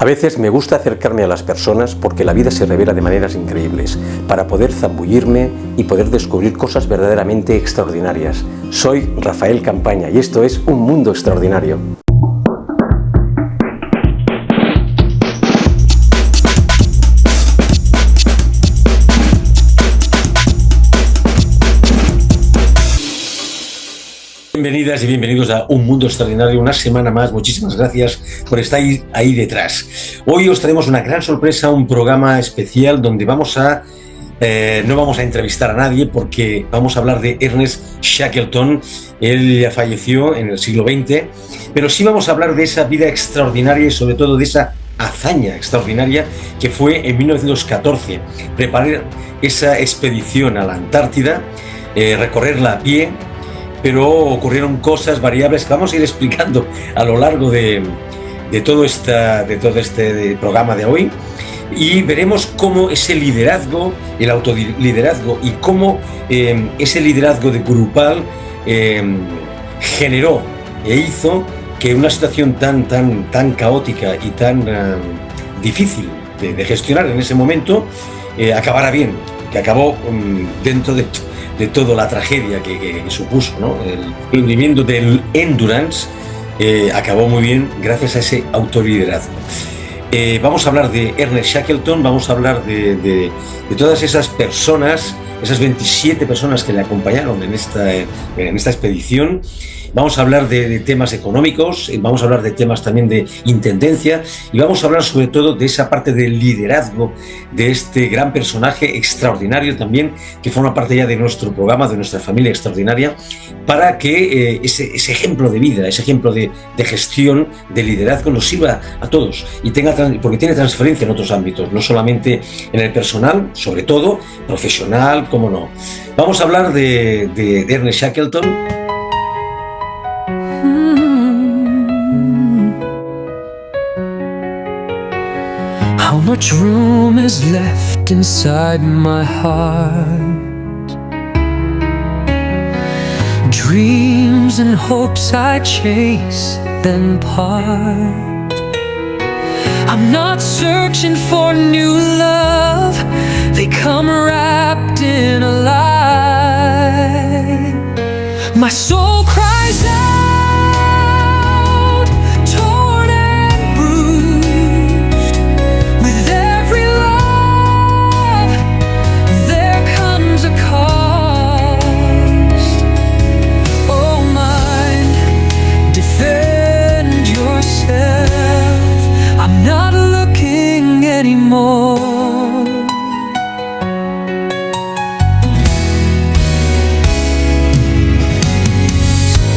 A veces me gusta acercarme a las personas porque la vida se revela de maneras increíbles, para poder zambullirme y poder descubrir cosas verdaderamente extraordinarias. Soy Rafael Campaña y esto es Un Mundo Extraordinario. Bienvenidas y bienvenidos a Un Mundo Extraordinario, una semana más. Muchísimas gracias por estar ahí detrás. Hoy os traemos una gran sorpresa, un programa especial donde no vamos a entrevistar a nadie porque vamos a hablar de Ernest Shackleton. Él ya falleció en el siglo XX, pero sí vamos a hablar de esa vida extraordinaria y sobre todo de esa hazaña extraordinaria que fue en 1914, preparar esa expedición a la Antártida, recorrerla a pie. Pero ocurrieron cosas variables que vamos a ir explicando a lo largo de todo este programa de hoy, y veremos cómo ese liderazgo, el autoliderazgo, y cómo ese liderazgo de grupal generó e hizo que una situación tan caótica y tan difícil de gestionar en ese momento acabara bien, que acabó dentro de toda la tragedia que supuso, ¿no? El hundimiento del Endurance acabó muy bien gracias a ese autoliderazgo. Vamos a hablar de Ernest Shackleton, vamos a hablar de todas esas personas, esas 27 personas que le acompañaron en esta expedición. Vamos a hablar de temas económicos, vamos a hablar de temas también de intendencia, y vamos a hablar sobre todo de esa parte del liderazgo de este gran personaje extraordinario también, que forma parte ya de nuestro programa, de nuestra familia extraordinaria, para que ese ejemplo de vida, ese ejemplo de gestión, de liderazgo nos sirva a todos, y porque tiene transferencia en otros ámbitos, no solamente en el personal, sobre todo profesional, cómo no. Vamos a hablar de Ernest Shackleton. How much room is left inside my heart? Dreams and hopes I chase, then part. I'm not searching for new love, they come wrapped in a lie. My soul cries out, anymore.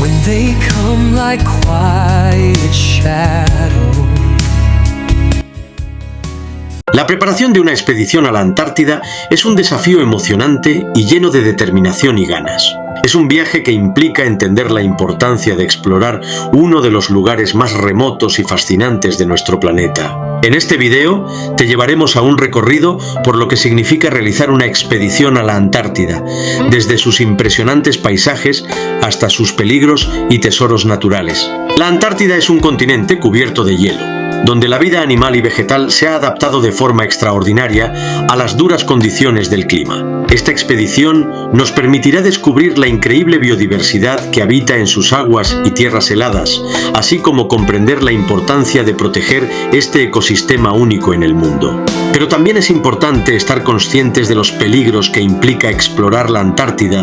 When they come like quiet shadows. La preparación de una expedición a la Antártida es un desafío emocionante y lleno de determinación y ganas. Es un viaje que implica entender la importancia de explorar uno de los lugares más remotos y fascinantes de nuestro planeta. En este video te llevaremos a un recorrido por lo que significa realizar una expedición a la Antártida, desde sus impresionantes paisajes hasta sus peligros y tesoros naturales. La Antártida es un continente cubierto de hielo, donde la vida animal y vegetal se ha adaptado de forma extraordinaria a las duras condiciones del clima. Esta expedición nos permitirá descubrir la increíble biodiversidad que habita en sus aguas y tierras heladas, así como comprender la importancia de proteger este ecosistema único en el mundo. Pero también es importante estar conscientes de los peligros que implica explorar la Antártida,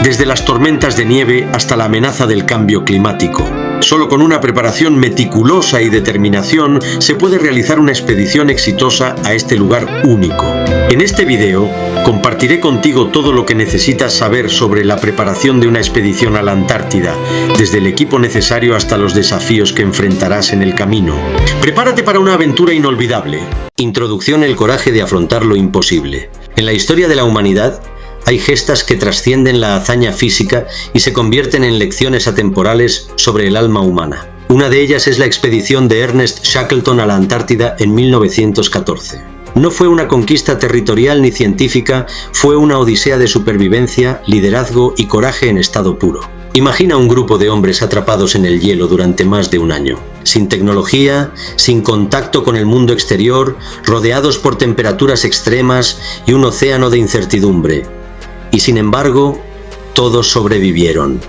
desde las tormentas de nieve hasta la amenaza del cambio climático. Solo con una preparación meticulosa y determinación se puede realizar una expedición exitosa a este lugar único. En este video compartiré contigo todo lo que necesitas saber sobre la preparación de una expedición a la Antártida, desde el equipo necesario hasta los desafíos que enfrentarás en el camino. Prepárate para una aventura inolvidable. Introducción: el coraje de afrontar lo imposible. En la historia de la humanidad, hay gestas que trascienden la hazaña física y se convierten en lecciones atemporales sobre el alma humana. Una de ellas es la expedición de Ernest Shackleton a la Antártida en 1914. No fue una conquista territorial ni científica, fue una odisea de supervivencia, liderazgo y coraje en estado puro. Imagina un grupo de hombres atrapados en el hielo durante más de un año. sin tecnología, sin contacto con el mundo exterior, rodeados por temperaturas extremas y un océano de incertidumbre. Y sin embargo, todos sobrevivieron.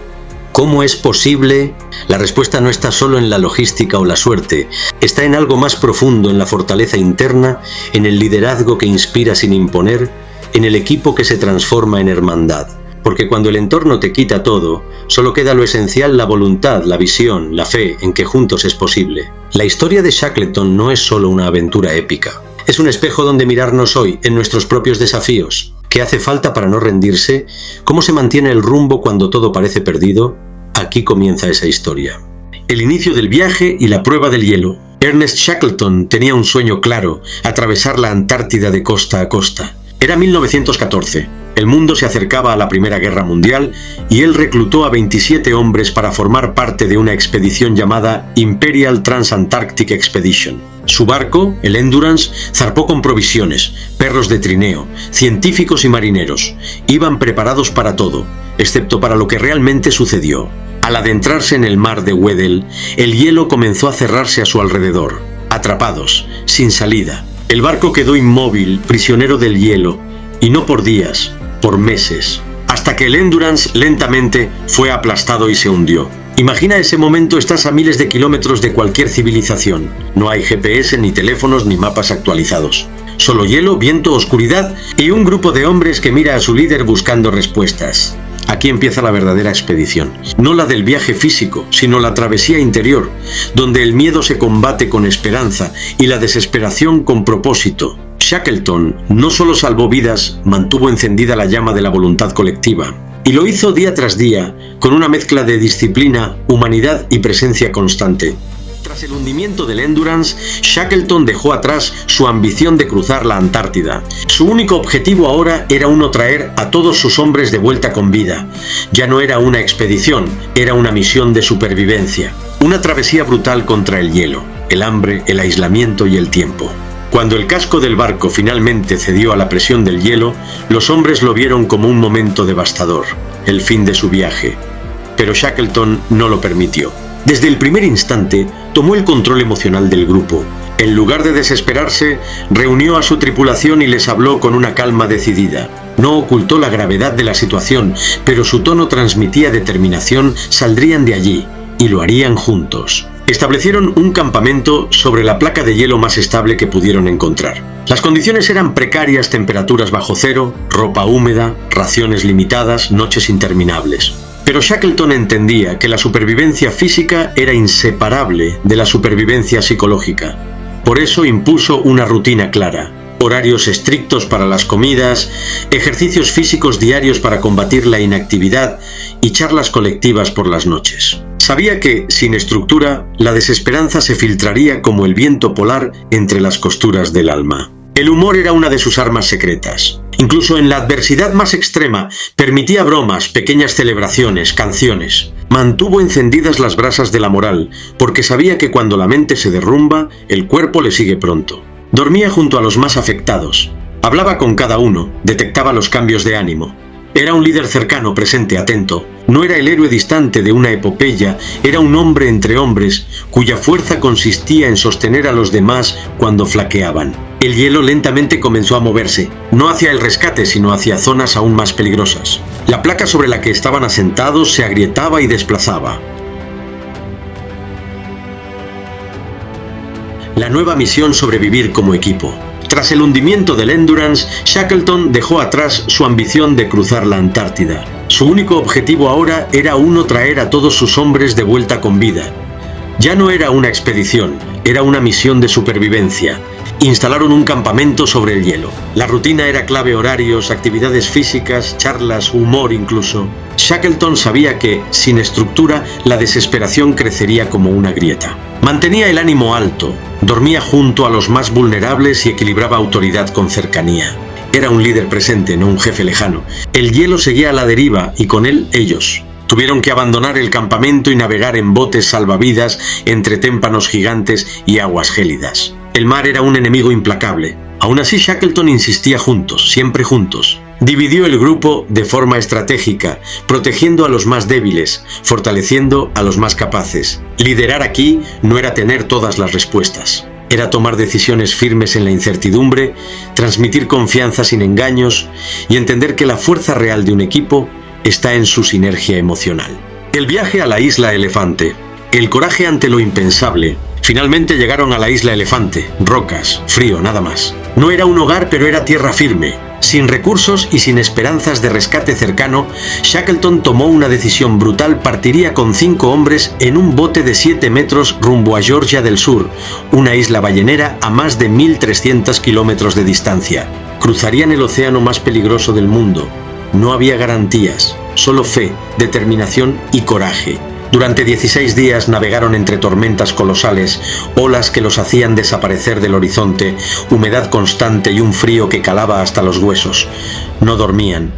¿Cómo es posible? La respuesta no está solo en la logística o la suerte, está en algo más profundo, en la fortaleza interna, en el liderazgo que inspira sin imponer, en el equipo que se transforma en hermandad. Porque cuando el entorno te quita todo, solo queda lo esencial: la voluntad, la visión, la fe en que juntos es posible. La historia de Shackleton no es solo una aventura épica, es un espejo donde mirarnos hoy, en nuestros propios desafíos. ¿Qué hace falta para no rendirse? ¿Cómo se mantiene el rumbo cuando todo parece perdido? Aquí comienza esa historia. El inicio del viaje y la prueba del hielo. Ernest Shackleton tenía un sueño claro: atravesar la Antártida de costa a costa. Era 1914. El mundo se acercaba a la Primera Guerra Mundial y él reclutó a 27 hombres para formar parte de una expedición llamada Imperial Transantarctic Expedition. Su barco, el Endurance, zarpó con provisiones, perros de trineo, científicos y marineros. Iban preparados para todo, excepto para lo que realmente sucedió. Al adentrarse en el mar de Weddell, el hielo comenzó a cerrarse a su alrededor. Atrapados, sin salida, el barco quedó inmóvil, prisionero del hielo, y no por días, por meses, hasta que el Endurance lentamente fue aplastado y se hundió. Imagina ese momento: estás a miles de kilómetros de cualquier civilización. No hay GPS, ni teléfonos, ni mapas actualizados. Solo hielo, viento, oscuridad y un grupo de hombres que mira a su líder buscando respuestas. Aquí empieza la verdadera expedición. No la del viaje físico, sino la travesía interior, donde el miedo se combate con esperanza y la desesperación con propósito. Shackleton no solo salvó vidas, mantuvo encendida la llama de la voluntad colectiva. Y lo hizo día tras día, con una mezcla de disciplina, humanidad y presencia constante. Tras el hundimiento del Endurance, Shackleton dejó atrás su ambición de cruzar la Antártida. Su único objetivo ahora era traer a todos sus hombres de vuelta con vida. Ya no era una expedición, era una misión de supervivencia. Una travesía brutal contra el hielo, el hambre, el aislamiento y el tiempo. Cuando el casco del barco finalmente cedió a la presión del hielo, los hombres lo vieron como un momento devastador, el fin de su viaje. Pero Shackleton no lo permitió. Desde el primer instante, tomó el control emocional del grupo. En lugar de desesperarse, reunió a su tripulación y les habló con una calma decidida. No ocultó la gravedad de la situación, pero su tono transmitía determinación. Saldrían de allí, y lo harían juntos. Establecieron un campamento sobre la placa de hielo más estable que pudieron encontrar. Las condiciones eran precarias: temperaturas bajo cero, ropa húmeda, raciones limitadas, noches interminables. Pero Shackleton entendía que la supervivencia física era inseparable de la supervivencia psicológica. Por eso impuso una rutina clara: horarios estrictos para las comidas, ejercicios físicos diarios para combatir la inactividad y charlas colectivas por las noches. Sabía que, sin estructura, la desesperanza se filtraría como el viento polar entre las costuras del alma. El humor era una de sus armas secretas. Incluso en la adversidad más extrema, permitía bromas, pequeñas celebraciones, canciones. Mantuvo encendidas las brasas de la moral, porque sabía que cuando la mente se derrumba, el cuerpo le sigue pronto. Dormía junto a los más afectados. Hablaba con cada uno, detectaba los cambios de ánimo. Era un líder cercano, presente, atento. No era el héroe distante de una epopeya, era un hombre entre hombres, cuya fuerza consistía en sostener a los demás cuando flaqueaban. El hielo lentamente comenzó a moverse, no hacia el rescate, sino hacia zonas aún más peligrosas. La placa sobre la que estaban asentados se agrietaba y desplazaba. La nueva misión: sobrevivir como equipo. Tras el hundimiento del Endurance, Shackleton dejó atrás su ambición de cruzar la Antártida. Su único objetivo ahora era traer a todos sus hombres de vuelta con vida. Ya no era una expedición, era una misión de supervivencia. Instalaron un campamento sobre el hielo. La rutina era clave: horarios, actividades físicas, charlas, humor incluso. Shackleton sabía que, sin estructura, la desesperación crecería como una grieta. Mantenía el ánimo alto, dormía junto a los más vulnerables y equilibraba autoridad con cercanía. Era un líder presente, no un jefe lejano. El hielo seguía a la deriva y con él ellos. Tuvieron que abandonar el campamento y navegar en botes salvavidas entre témpanos gigantes y aguas gélidas. El mar era un enemigo implacable. Aún así, Shackleton insistía: juntos, siempre juntos. Dividió el grupo de forma estratégica, protegiendo a los más débiles, fortaleciendo a los más capaces. Liderar aquí no era tener todas las respuestas. Era tomar decisiones firmes en la incertidumbre, transmitir confianza sin engaños y entender que la fuerza real de un equipo está en su sinergia emocional. El viaje a la isla Elefante, el coraje ante lo impensable. Finalmente llegaron a la isla Elefante, rocas, frío, nada más. No era un hogar, pero era tierra firme. Sin recursos y sin esperanzas de rescate cercano, Shackleton tomó una decisión brutal: partiría con 5 hombres en un bote de 7 metros rumbo a Georgia del Sur, una isla ballenera a más de 1.300 kilómetros de distancia. Cruzarían el océano más peligroso del mundo. No había garantías, solo fe, determinación y coraje. Durante 16 días navegaron entre tormentas colosales, olas que los hacían desaparecer del horizonte, humedad constante y un frío que calaba hasta los huesos. No dormían,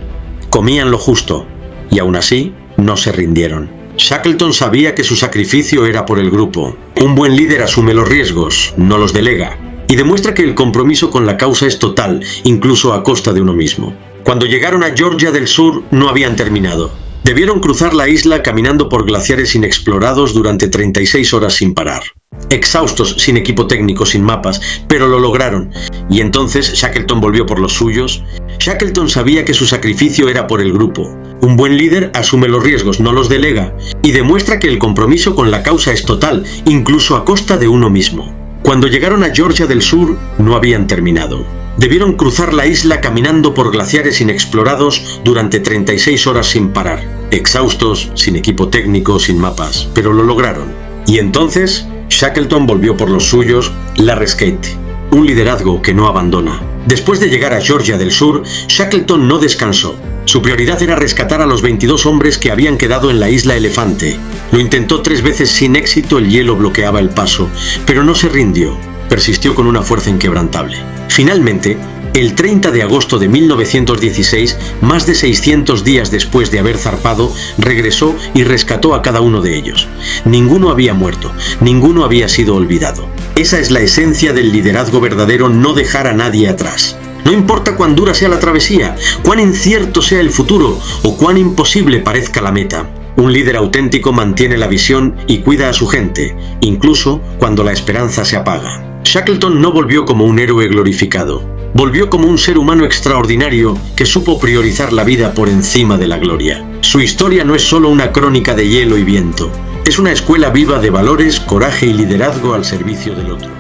comían lo justo, y aún así no se rindieron. Shackleton sabía que su sacrificio era por el grupo. Un buen líder asume los riesgos, no los delega, y demuestra que el compromiso con la causa es total, incluso a costa de uno mismo. Cuando llegaron a Georgia del Sur, no habían terminado. Debieron cruzar la isla caminando por glaciares inexplorados durante 36 horas sin parar. Exhaustos, sin equipo técnico, sin mapas, pero lo lograron. Y entonces Shackleton volvió por los suyos. Shackleton sabía que su sacrificio era por el grupo. Un buen líder asume los riesgos, no los delega, y demuestra que el compromiso con la causa es total, incluso a costa de uno mismo. Cuando llegaron a Georgia del Sur, no habían terminado. Debieron cruzar la isla caminando por glaciares inexplorados durante 36 horas sin parar. Exhaustos, sin equipo técnico, sin mapas, pero lo lograron. Y entonces, Shackleton volvió por los suyos, la rescate. Un liderazgo que no abandona. Después de llegar a Georgia del Sur, Shackleton no descansó. Su prioridad era rescatar a los 22 hombres que habían quedado en la isla Elefante. Lo intentó 3 veces sin éxito, el hielo bloqueaba el paso, pero no se rindió. Persistió con una fuerza inquebrantable. Finalmente, el 30 de agosto de 1916, más de 600 días después de haber zarpado, regresó y rescató a cada uno de ellos. Ninguno había muerto, ninguno había sido olvidado. Esa es la esencia del liderazgo verdadero: no dejar a nadie atrás. No importa cuán dura sea la travesía, cuán incierto sea el futuro o cuán imposible parezca la meta. Un líder auténtico mantiene la visión y cuida a su gente, incluso cuando la esperanza se apaga. Shackleton no volvió como un héroe glorificado. Volvió como un ser humano extraordinario que supo priorizar la vida por encima de la gloria. Su historia no es solo una crónica de hielo y viento. Es una escuela viva de valores, coraje y liderazgo al servicio del otro.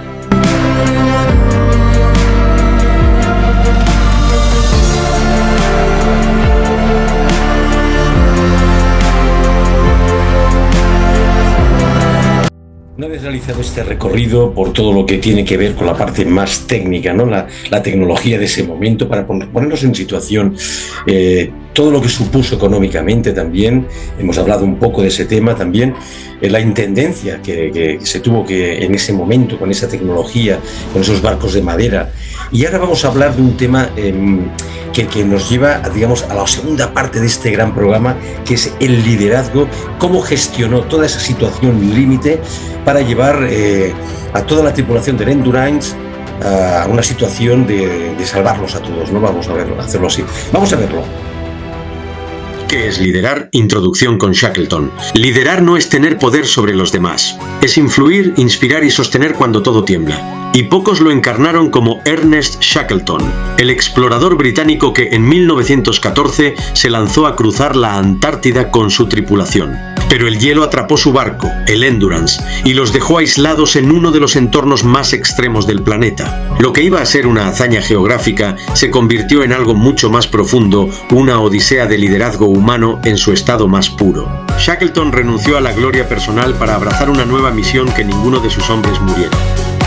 Una vez realizado este recorrido por todo lo que tiene que ver con la parte más técnica, ¿no? la tecnología de ese momento, para ponernos en situación, todo lo que supuso económicamente también, hemos hablado un poco de ese tema también, la intendencia que se tuvo que en ese momento, con esa tecnología, con esos barcos de madera. Y ahora vamos a hablar de un tema que nos lleva, digamos, a la segunda parte de este gran programa, que es el liderazgo, cómo gestionó toda esa situación límite para llevar a toda la tripulación del Endurance a una situación de salvarlos a todos, ¿no? Vamos a verlo, hacerlo así. Vamos a verlo. ¿Qué es liderar? Introducción con Shackleton. Liderar no es tener poder sobre los demás. Es influir, inspirar y sostener cuando todo tiembla. Y pocos lo encarnaron como Ernest Shackleton, el explorador británico que en 1914 se lanzó a cruzar la Antártida con su tripulación. Pero el hielo atrapó su barco, el Endurance, y los dejó aislados en uno de los entornos más extremos del planeta. Lo que iba a ser una hazaña geográfica se convirtió en algo mucho más profundo, una odisea de liderazgo humano en su estado más puro. Shackleton renunció a la gloria personal para abrazar una nueva misión: que ninguno de sus hombres muriera.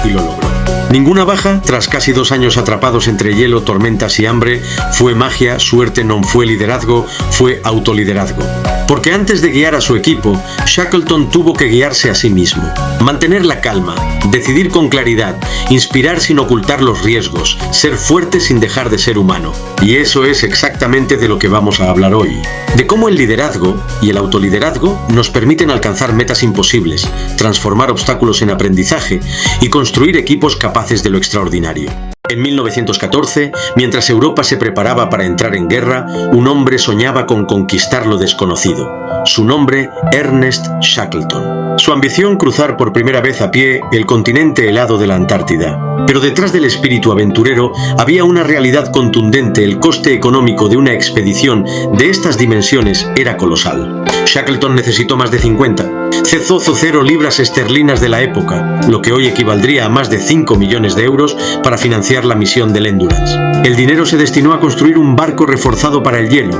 Y lo logró. Ninguna baja, tras casi 2 años atrapados entre hielo, tormentas y hambre, fue magia, suerte, non fue liderazgo, fue autoliderazgo. Porque antes de guiar a su equipo, Shackleton tuvo que guiarse a sí mismo. Mantener la calma, decidir con claridad, inspirar sin ocultar los riesgos, ser fuerte sin dejar de ser humano. Y eso es exactamente de lo que vamos a hablar hoy. De cómo el liderazgo y el autoliderazgo nos permiten alcanzar metas imposibles, transformar obstáculos en aprendizaje y construir equipos capaces de lo extraordinario. En 1914, mientras Europa se preparaba para entrar en guerra, un hombre soñaba con conquistar lo desconocido. Su nombre, Ernest Shackleton. Su ambición, cruzar por primera vez a pie el continente helado de la Antártida. Pero detrás del espíritu aventurero había una realidad contundente. El coste económico de una expedición de estas dimensiones era colosal. Shackleton necesitó más de 50. Cezozo 0 libras esterlinas de la época, lo que hoy equivaldría a más de 5 millones de euros para financiar la misión del Endurance. El dinero se destinó a construir un barco reforzado para el hielo,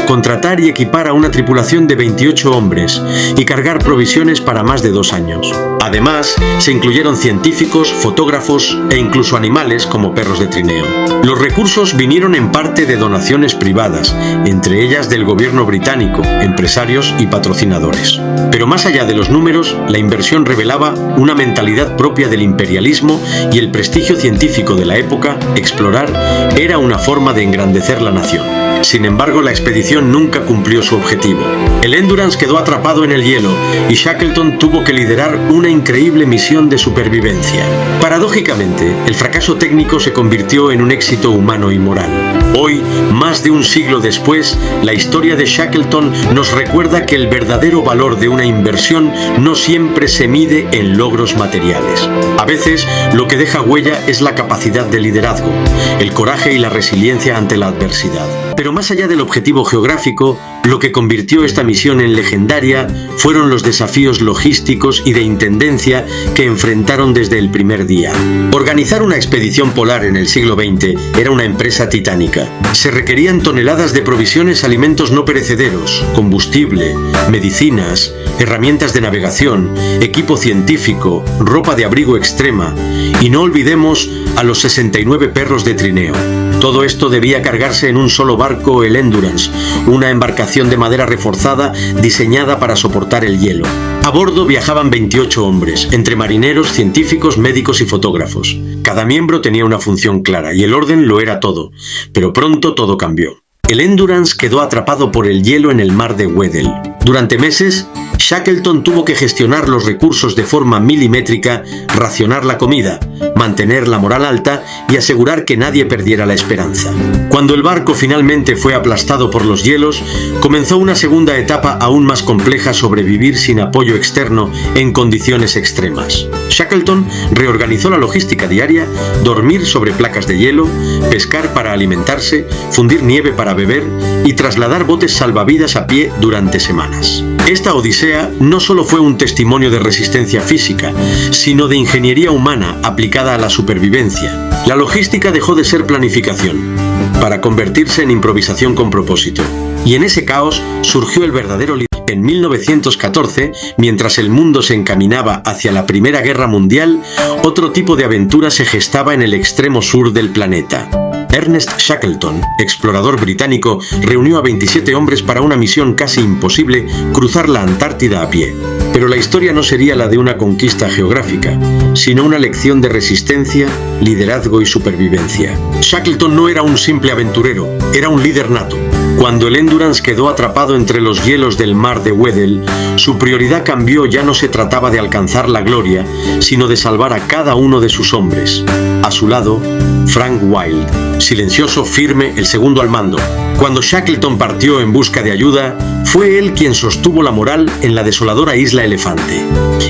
contratar y equipar a una tripulación de 28 hombres y cargar provisiones para más de 2 años. Además, se incluyeron científicos, fotógrafos e incluso animales como perros de trineo. Los recursos vinieron en parte de donaciones privadas, entre ellas del gobierno británico, empresarios y patrocinadores. Pero más allá de los números, la inversión revelaba una mentalidad propia del imperialismo y el prestigio científico de la época. Explorar era una forma de engrandecer la nación. Sin embargo, la expedición nunca cumplió su objetivo. El Endurance quedó atrapado en el hielo y Shackleton tuvo que liderar una increíble misión de supervivencia. Paradójicamente, el fracaso técnico se convirtió en un éxito humano y moral. Hoy, más de un siglo después, la historia de Shackleton nos recuerda que el verdadero valor de una inversión no siempre se mide en logros materiales. A veces, lo que deja huella es la capacidad de liderazgo, el coraje y la resiliencia ante la adversidad. Pero más allá del objetivo geográfico, lo que convirtió esta misión en legendaria fueron los desafíos logísticos y de intendencia que enfrentaron desde el primer día. Organizar una expedición polar en el siglo XX era una empresa titánica. Se requerían toneladas de provisiones, alimentos no perecederos, combustible, medicinas, herramientas de navegación, equipo científico, ropa de abrigo extrema y no olvidemos a los 69 perros de trineo. Todo esto debía cargarse en un solo barco, el Endurance, una embarcación de madera reforzada diseñada para soportar el hielo. A bordo viajaban 28 hombres, entre marineros, científicos, médicos y fotógrafos. Cada miembro tenía una función clara y el orden lo era todo, pero pronto todo cambió. El Endurance quedó atrapado por el hielo en el mar de Weddell. Durante meses, Shackleton tuvo que gestionar los recursos de forma milimétrica, racionar la comida, mantener la moral alta y asegurar que nadie perdiera la esperanza. Cuando el barco finalmente fue aplastado por los hielos, comenzó una segunda etapa aún más compleja: sobrevivir sin apoyo externo en condiciones extremas. Shackleton reorganizó la logística diaria: dormir sobre placas de hielo, pescar para alimentarse, fundir nieve para beber y trasladar botes salvavidas a pie durante semanas. Esta odisea no solo fue un testimonio de resistencia física, sino de ingeniería humana aplicada a la supervivencia. La logística dejó de ser planificación para convertirse en improvisación con propósito. Y en ese caos surgió el verdadero liderazgo. En 1914, mientras el mundo se encaminaba hacia la Primera Guerra Mundial, otro tipo de aventura se gestaba en el extremo sur del planeta. Ernest Shackleton, explorador británico, reunió a 27 hombres para una misión casi imposible: cruzar la Antártida a pie. Pero la historia no sería la de una conquista geográfica, sino una lección de resistencia, liderazgo y supervivencia. Shackleton no era un simple aventurero, era un líder nato. Cuando el Endurance quedó atrapado entre los hielos del mar de Weddell, su prioridad cambió. Ya no se trataba de alcanzar la gloria, sino de salvar a cada uno de sus hombres. A su lado, Frank Wild, silencioso, firme, el segundo al mando. Cuando Shackleton partió en busca de ayuda, fue él quien sostuvo la moral en la desoladora isla Elefante.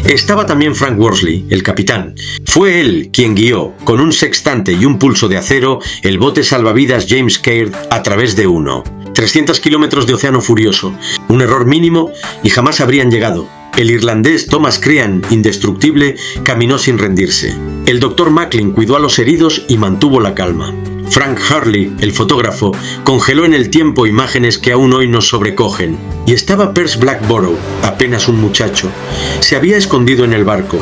Estaba también Frank Worsley, el capitán. Fue él quien guió, con un sextante y un pulso de acero, el bote salvavidas James Caird a través de Uno. 300 kilómetros de océano furioso, un error mínimo y jamás habrían llegado. El irlandés Thomas Crean, indestructible, caminó sin rendirse. El Dr. Macklin cuidó a los heridos y mantuvo la calma. Frank Hurley, el fotógrafo, congeló en el tiempo imágenes que aún hoy nos sobrecogen. Y estaba Percy Blackborough, apenas un muchacho. Se había escondido en el barco.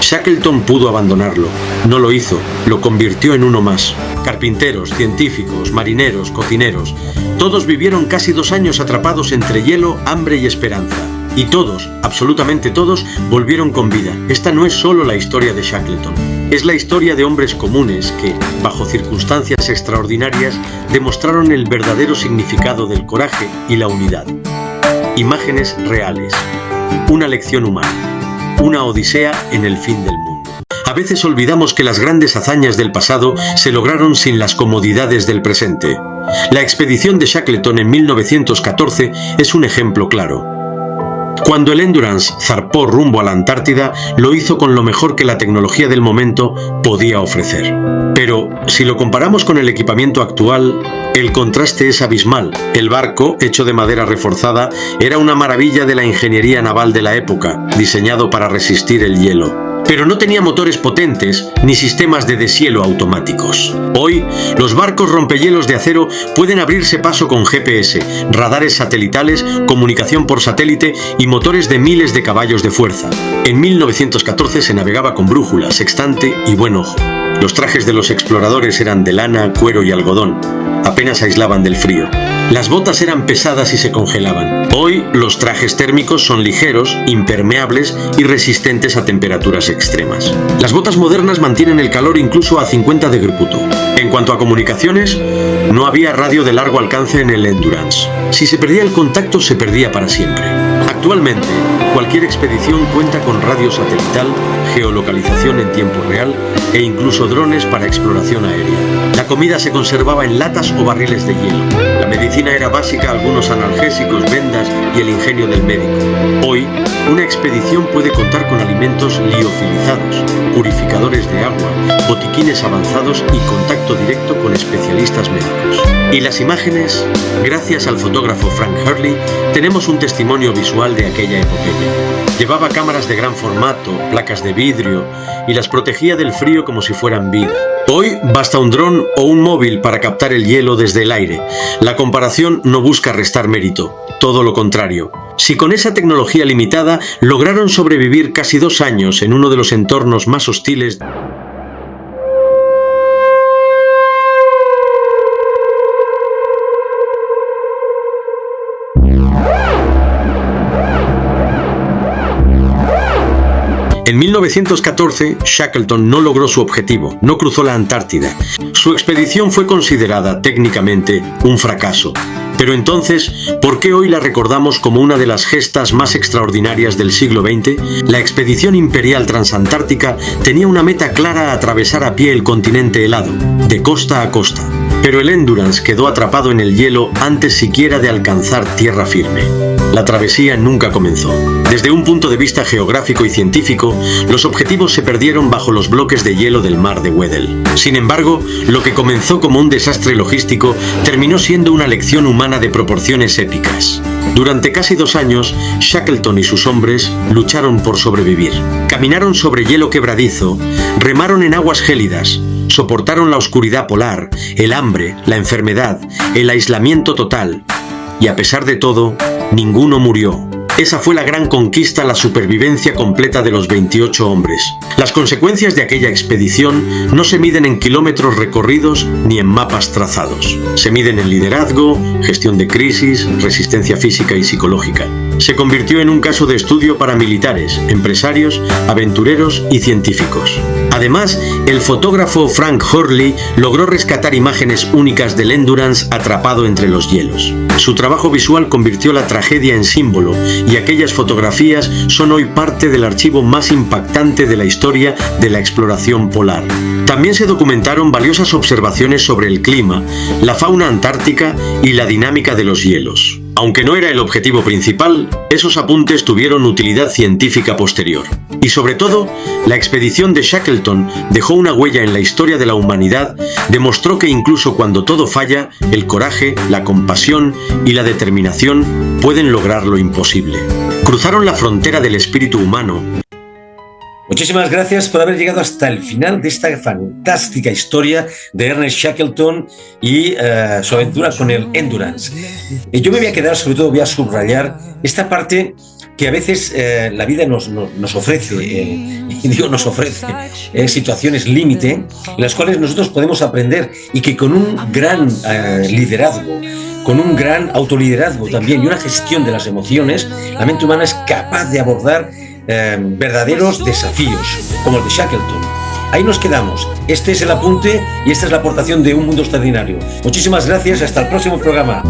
Shackleton pudo abandonarlo. No lo hizo, lo convirtió en uno más. Carpinteros, científicos, marineros, cocineros, todos vivieron casi 2 años atrapados entre hielo, hambre y esperanza. Y todos, absolutamente todos, volvieron con vida. Esta no es solo la historia de Shackleton, es la historia de hombres comunes que, bajo circunstancias extraordinarias, demostraron el verdadero significado del coraje y la unidad. Imágenes reales, una lección humana, una odisea en el fin del mundo. veces olvidamos que las grandes hazañas del pasado se lograron sin las comodidades del presente. La expedición de Shackleton en 1914 es un ejemplo claro. Cuando el Endurance zarpó rumbo a la Antártida, lo hizo con lo mejor que la tecnología del momento podía ofrecer. Pero, si lo comparamos con el equipamiento actual, el contraste es abismal. El barco, hecho de madera reforzada, era una maravilla de la ingeniería naval de la época, diseñado para resistir el hielo. Pero no tenía motores potentes ni sistemas de deshielo automáticos. Hoy, los barcos rompehielos de acero pueden abrirse paso con GPS, radares satelitales, comunicación por satélite y motores de miles de caballos de fuerza. En 1914 se navegaba con brújula, sextante y buen ojo. Los trajes de los exploradores eran de lana, cuero y algodón. Apenas aislaban del frío. Las botas eran pesadas y se congelaban. Hoy, los trajes térmicos son ligeros, impermeables y resistentes a temperaturas extremas. Las botas modernas mantienen el calor incluso a 50 de Gruputo. En cuanto a comunicaciones, no había radio de largo alcance en el Endurance. Si se perdía el contacto, se perdía para siempre. Actualmente, cualquier expedición cuenta con radio satelital, geolocalización en tiempo real e incluso drones para exploración aérea. La comida se conservaba en latas o barriles de hielo. La medicina era básica, algunos analgésicos, vendas y el ingenio del médico. Hoy, una expedición puede contar con alimentos liofilizados, purificadores de agua, botiquines avanzados y contacto directo con especialistas médicos. Y las imágenes, gracias al fotógrafo Frank Hurley, tenemos un testimonio visual de aquella epopeya. Llevaba cámaras de gran formato, placas de vidrio y las protegía del frío como si fueran vida. Hoy basta un dron o un móvil para captar el hielo desde el aire. La comparación no busca restar mérito, todo lo contrario. Si con esa tecnología limitada lograron sobrevivir casi 2 años en uno de los entornos más hostiles, en 1914, Shackleton no logró su objetivo, no cruzó la Antártida. Su expedición fue considerada técnicamente un fracaso. Pero entonces, ¿por qué hoy la recordamos como una de las gestas más extraordinarias del siglo XX? La expedición imperial transantártica tenía una meta clara: atravesar a pie el continente helado, de costa a costa. Pero el Endurance quedó atrapado en el hielo antes siquiera de alcanzar tierra firme. La travesía nunca comenzó. Desde un punto de vista geográfico y científico, los objetivos se perdieron bajo los bloques de hielo del mar de Weddell. Sin embargo, lo que comenzó como un desastre logístico terminó siendo una lección humana de proporciones épicas. Durante casi 2 años, Shackleton y sus hombres lucharon por sobrevivir. Caminaron sobre hielo quebradizo, remaron en aguas gélidas, soportaron la oscuridad polar, el hambre, la enfermedad, el aislamiento total. Y a pesar de todo, ninguno murió. Esa fue la gran conquista, la supervivencia completa de los 28 hombres. Las consecuencias de aquella expedición no se miden en kilómetros recorridos ni en mapas trazados. Se miden en liderazgo, gestión de crisis, resistencia física y psicológica. Se convirtió en un caso de estudio para militares, empresarios, aventureros y científicos. Además, el fotógrafo Frank Hurley logró rescatar imágenes únicas del Endurance atrapado entre los hielos. Su trabajo visual convirtió la tragedia en símbolo, y aquellas fotografías son hoy parte del archivo más impactante de la historia de la exploración polar. También se documentaron valiosas observaciones sobre el clima, la fauna antártica y la dinámica de los hielos. Aunque no era el objetivo principal, esos apuntes tuvieron utilidad científica posterior. Y sobre todo, la expedición de Shackleton dejó una huella en la historia de la humanidad, demostró que incluso cuando todo falla, el coraje, la compasión y la determinación pueden lograr lo imposible. Cruzaron la frontera del espíritu humano. Muchísimas gracias por haber llegado hasta el final de esta fantástica historia de Ernest Shackleton y su aventura con el Endurance. Yo me voy a quedar, sobre todo voy a subrayar esta parte que a veces la vida nos ofrece, y digo nos ofrece, situaciones límite en las cuales nosotros podemos aprender, y que con un gran liderazgo, con un gran autoliderazgo también y una gestión de las emociones, la mente humana es capaz de abordar verdaderos desafíos como el de Shackleton. Ahí nos quedamos. Este es el apunte y esta es la aportación de Un Mundo Extraordinario. Muchísimas gracias, hasta el próximo programa.